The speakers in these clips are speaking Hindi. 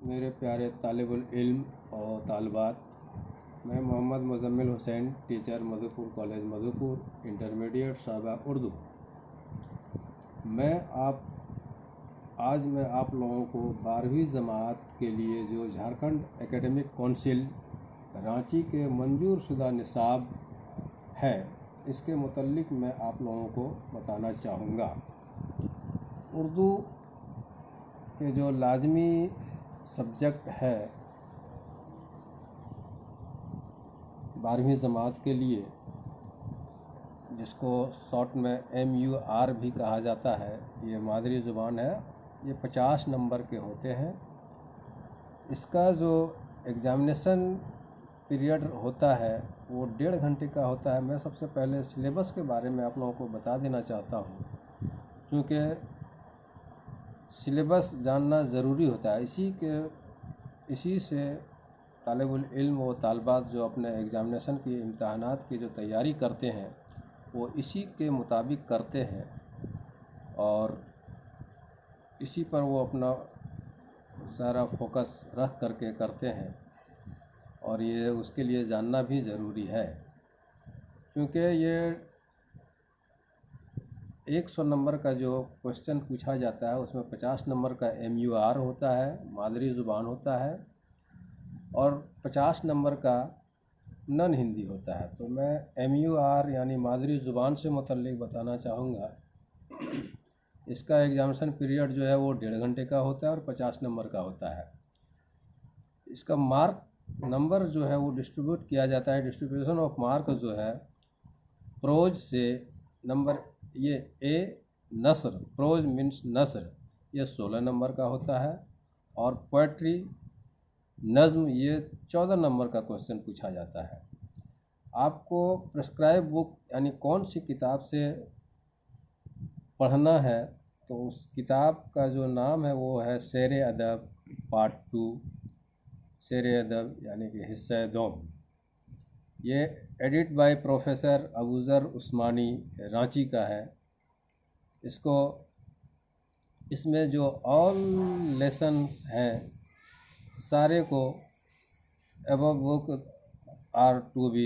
मेरे प्यारे तालिबुल इल्म और तालिबात, मैं Mohammad Muzammil Hussain, teacher Madhupur college Madhupur, intermediate साहबा उर्दू। आज मैं आप लोगों को 12वीं जमात के लिए जो झारखंड एकेडमिक काउंसिल रांची के मंजूर शुदा निसाब है, इसके मुतल्लिक मैं आप लोगों को बताना चाहूँगा। उर्दू के जो लाजमी सब्जेक्ट है 12वीं जमात के लिए, जिसको शॉर्ट में MUR भी कहा जाता है, ये मादरी ज़ुबान है। ये 50 नंबर के होते हैं। इसका जो एग्ज़ामिनेशन पीरियड होता है वो 1.5 घंटे का होता है। मैं सबसे पहले सिलेबस के बारे में आप लोगों को बता देना चाहता हूँ, क्योंकि सिलेबस जानना ज़रूरी होता है। इसी से तालिबुल इल्म व तालिबात जो अपने एग्ज़ामिनेशन की इम्तहानात की जो तैयारी करते हैं वो इसी के मुताबिक करते हैं और इसी पर वो अपना सारा फोकस रख करके करते हैं, और ये उसके लिए जानना भी ज़रूरी है, क्योंकि ये 100 नंबर का जो क्वेश्चन पूछा जाता है उसमें 50 नंबर का MUR होता है, मादरी ज़ुबान होता है, और 50 नंबर का नॉन हिंदी होता है। तो मैं MUR यानी मादरी ज़ुबान से मुतल्लिक बताना चाहूँगा। इसका एग्ज़ामिनेशन पीरियड जो है वो 1.5 घंटे का होता है और 50 नंबर का होता है। इसका मार्क नंबर जो है वो डिस्ट्रीब्यूट किया जाता है। डिस्ट्रीब्यूशन ऑफ मार्क जो है प्रोज से नंबर, ये नसर, प्रोज मीन्स नसर, ये 16 नंबर का होता है, और पोएट्री नज़्म ये 14 नंबर का क्वेश्चन पूछा जाता है। आपको प्रिस्क्राइब बुक यानी कौन सी किताब से पढ़ना है, तो उस किताब का जो नाम है वो है शेर अदब पार्ट 2, शेर अदब यानी कि हिस्सा दोम। ये edit by professor Abuzar Usmani, Ranchi का है। इसमें जो ऑल लेसन्स हैं सारे को above book are to be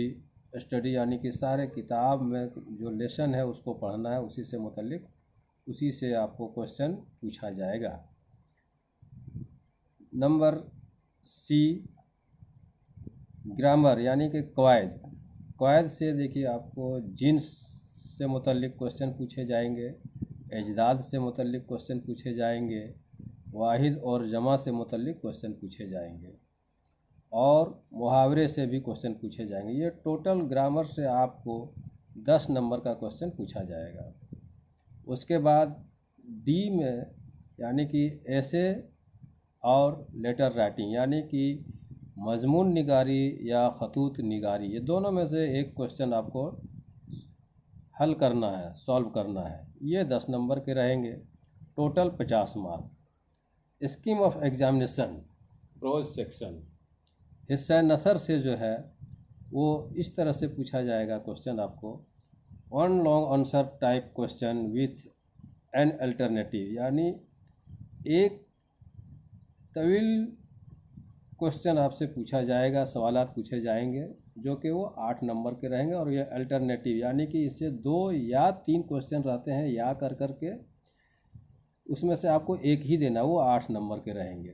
study, यानी कि सारे किताब में जो लेसन है उसको पढ़ना है, उसी से आपको क्वेश्चन पूछा जाएगा। नंबर C, ग्रामर यानी कि कवायद से देखिए आपको जिन्स से मुतल्लिक क्वेश्चन पूछे जाएंगे, एजदाद से मुतल्लिक क्वेश्चन पूछे जाएंगे, वाहिद और जमा से मुतल्लिक क्वेश्चन पूछे जाएंगे, और मुहावरे से भी क्वेश्चन पूछे जाएंगे। ये टोटल ग्रामर से आपको 10 नंबर का क्वेश्चन पूछा जाएगा। उसके बाद D में यानी कि ऐसे और लेटर राइटिंग यानी कि मजमून निगारी या खतूत निगारी, ये दोनों में से एक क्वेश्चन आपको हल करना है, सॉल्व करना है। ये 10 नंबर के रहेंगे, total 50 mark. Scheme of examination pros section, हिस्सा नसर से जो है वो इस तरह से पूछा जाएगा क्वेश्चन आपको, 1 long answer type question with an alternative, यानी एक तवील क्वेश्चन आपसे पूछा जाएगा, सवालात पूछे जाएंगे जो कि वो 8 नंबर के रहेंगे, और ये अल्टरनेटिव यानी कि इससे 2 या 3 क्वेश्चन रहते हैं या कर के उसमें से आपको एक ही देना, वो 8 नंबर के रहेंगे।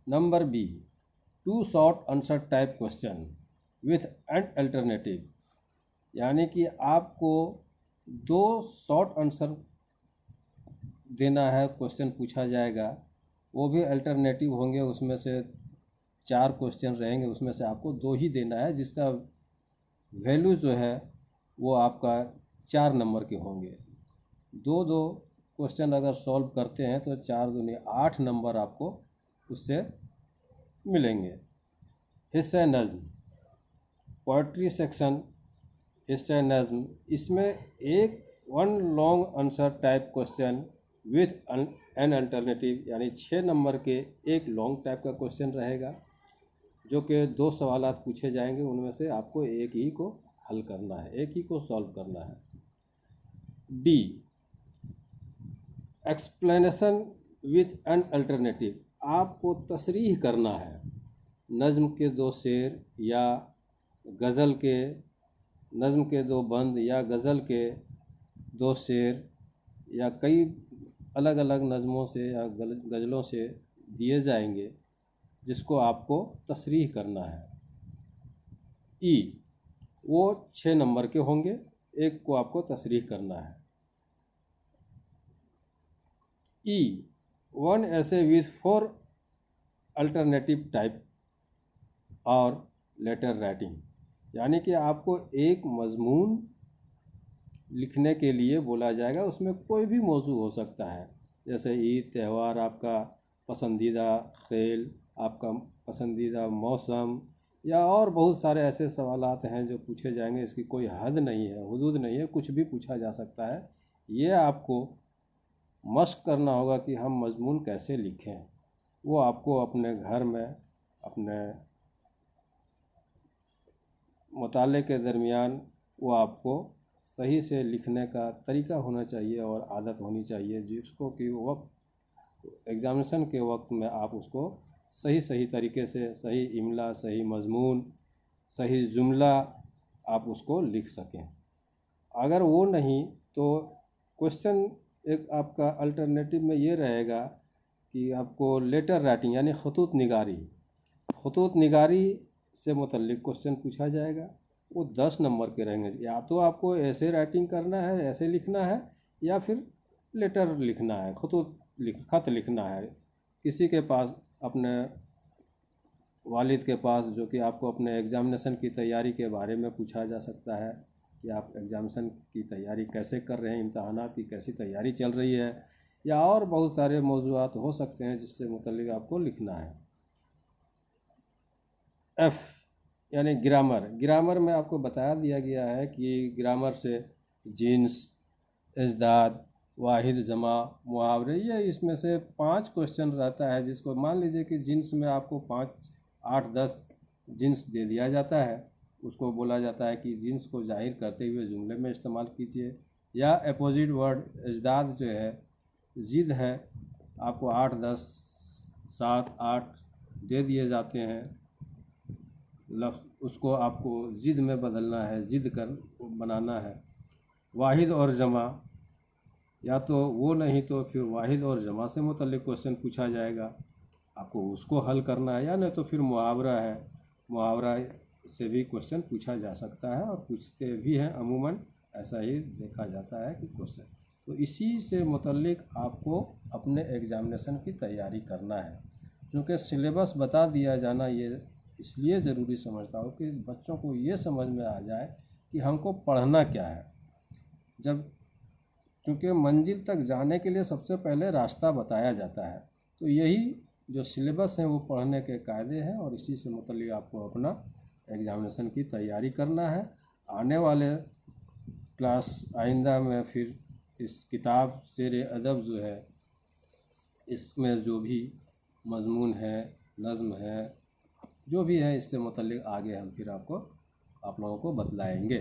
Number B, 2 short answer type question with an alternative, यानी कि आपको 2 शॉर्ट आंसर देना है, क्वेश्चन पूछा जाएगा, वो भी अल्टरनेटिव होंगे। उसमें से 4 क्वेश्चन रहेंगे, उसमें से आपको 2 ही देना है, जिसका वैल्यू जो है वो आपका 4 नंबर के होंगे। 2 क्वेश्चन अगर सॉल्व करते हैं तो 4 दूनी 8 नंबर आपको उससे मिलेंगे। हिस्सा नज़्म पोएट्री सेक्शन, हिस्सा नज़्म, इसमें 1 long answer type question with an alternative, यानी 6 नंबर के एक लॉन्ग टाइप का क्वेश्चन रहेगा, जो कि 2 सवालात पूछे जाएंगे, उनमें से आपको एक ही को हल करना है, एक ही को सॉल्व करना है। D, explanation with an alternative, आपको तशरीह करना है। नज़्म के 2 शेर या गज़ल के नज़्म के 2 बंद या गज़ल के 2 शेर या कई अलग अलग नज़मों से या गज़लों से दिए जाएंगे, जिसको आपको तशरीह करना है। ई वो 6 नंबर के होंगे, एक को आपको तशरीह करना है। ई 1 ऐसे विथ 4 अल्टरनेटिव टाइप और लेटर राइटिंग, यानी कि आपको एक मजमून लिखने के लिए बोला जाएगा, उसमें कोई भी मौजू हो सकता है, जैसे ईद, त्यौहार, आपका पसंदीदा खेल, आपका पसंदीदा मौसम, या और बहुत सारे ऐसे सवालात हैं जो पूछे जाएंगे। इसकी कोई हद नहीं है, हुदूद नहीं है, कुछ भी पूछा जा सकता है। ये आपको मश्क करना होगा कि हम मजमून कैसे लिखें। वो आपको अपने घर में अपने मुताले के दरमियान वो आपको सही से लिखने का तरीका होना चाहिए और आदत होनी चाहिए, जिसको कि वक्त एग्ज़ामिनेशन के वक्त में आप उसको सही तरीके से, सही इमला, सही मजमून, सही जुमला आप उसको लिख सकें। अगर वो नहीं तो क्वेश्चन एक आपका अल्टरनेटिव में ये रहेगा कि आपको लेटर राइटिंग यानी खतूत निगारी से मुतल्लिक क्वेश्चन पूछा जाएगा। वो 10 नंबर के रहेंगे। या तो आपको ऐसे राइटिंग करना है, ऐसे लिखना है, या फिर लेटर लिखना है, खत लिखना है किसी के पास, अपने वालिद के पास, जो कि आपको अपने एग्ज़ामिनेशन की तैयारी के बारे में पूछा जा सकता है कि आप एग्ज़ामिनेशन की तैयारी कैसे कर रहे हैं, इम्तहानात की कैसी तैयारी चल रही है, या और बहुत सारे मौज़ूआत हो सकते हैं जिससे मुतल्लिक आपको लिखना है। एफ यानी ग्रामर में आपको बता दिया गया है कि ग्रामर से जिन्स, इज़्दाद, वाहिद, जमा, मुहावरे, ये इसमें से 5 क्वेश्चन रहता है, जिसको मान लीजिए कि जिन्स में आपको 5, 8, 10 जिन्स दे दिया जाता है। उसको बोला जाता है कि जिन्स को जाहिर करते हुए जुमले में इस्तेमाल कीजिए। या अपोजिट वर्ड इज़्दाद जो है, ज़िद है, आपको 8, 10, 7, 8 दे दिए जाते हैं लफ्ज़, उसको आपको ज़िद में बदलना है, ज़िद कर बनाना है। वाहिद और जमा, या तो वो नहीं तो फिर वाहिद और जमा से मुतल्लिक क्वेश्चन पूछा जाएगा, आपको उसको हल करना है। या नहीं तो फिर मुहावरा है, मुहावरा से भी क्वेश्चन पूछा जा सकता है और पूछते भी हैं, अमूमन ऐसा ही देखा जाता है कि क्वेश्चन। तो इसी से मुतल्लिक आपको अपने एग्ज़ामिनेशन की तैयारी करना है। चूँकि सिलेबस बता दिया जाना ये इसलिए ज़रूरी समझता हूँ कि बच्चों को ये समझ में आ जाए कि हमको पढ़ना क्या है। चूँकि मंजिल तक जाने के लिए सबसे पहले रास्ता बताया जाता है, तो यही जो सिलेबस है वो पढ़ने के कायदे हैं, और इसी से मुतल्लिक आपको अपना एग्ज़ामिनेशन की तैयारी करना है। आने वाले क्लास आइंदा में फिर इस किताब शेर अदब जो है, इसमें जो भी मज़मून है, नज़्म है, जो भी है, इससे मुतल्लिक आगे हम फिर आप लोगों को बतलाएंगे।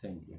Thank you.